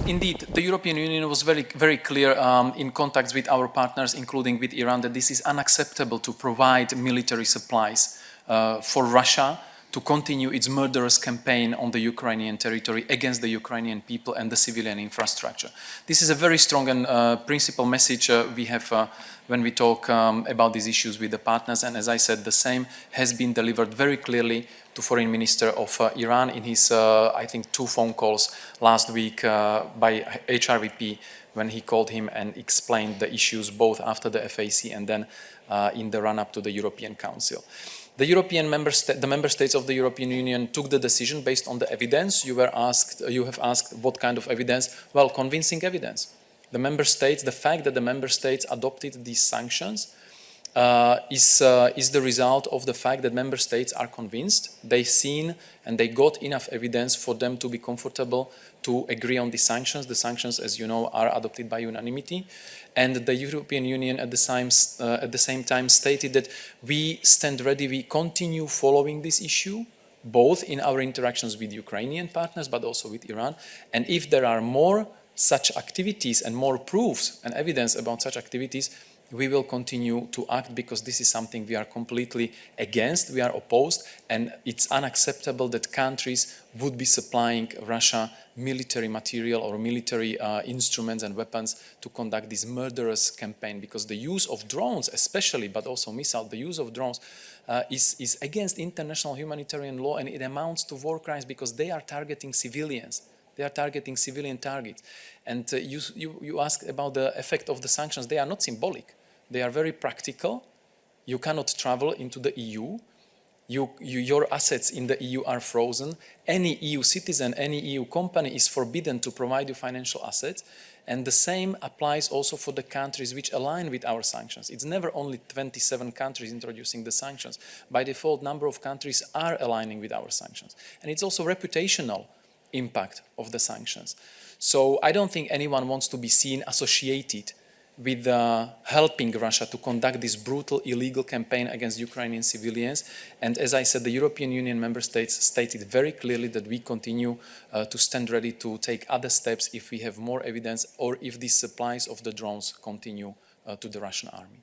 Indeed, the European Union was very clear in contacts with our partners, including with Iran, that this is unacceptable to provide military supplies for Russia to continue its murderous campaign on the Ukrainian territory against the Ukrainian people and the civilian infrastructure. This is a very strong and principal message we have when we talk about these issues with the partners, and as I said, the same has been delivered very clearly to Foreign Minister of Iran in his, I think, 2 phone calls last week by HRVP when he called him and explained the issues both after the FAC and then in the run-up to the European Council. The member states of the European Union took the decision based on the evidence. You have asked what kind of evidence? Well, convincing evidence. The fact that the member states adopted these sanctions is the result of the fact that member states are convinced. They've seen and they got enough evidence for them to be comfortable to agree on the sanctions. The sanctions, as you know, are adopted by unanimity. And the European Union at the same time stated that we stand ready, we continue following this issue, both in our interactions with Ukrainian partners, but also with Iran. And if there are more such activities and more proofs and evidence about such activities, we will continue to act, because this is something we are completely against, we are opposed, and it's unacceptable that countries would be supplying Russia military material or military instruments and weapons to conduct this murderous campaign, because the use of drones especially, but also missiles, the use of drones is against international humanitarian law, and it amounts to war crimes because they are targeting civilians. They are targeting civilian targets. And you ask about the effect of the sanctions. They are not symbolic. They are very practical. You cannot travel into the EU. Your assets in the EU are frozen. Any EU citizen, any EU company is forbidden to provide you financial assets. And the same applies also for the countries which align with our sanctions. It's never only 27 countries introducing the sanctions. By default, number of countries are aligning with our sanctions. And it's also reputational impact of the sanctions. So I don't think anyone wants to be seen associated with helping Russia to conduct this brutal, illegal campaign against Ukrainian civilians. And as I said, the European Union member states stated very clearly that we continue to stand ready to take other steps if we have more evidence or if these supplies of the drones continue to the Russian army.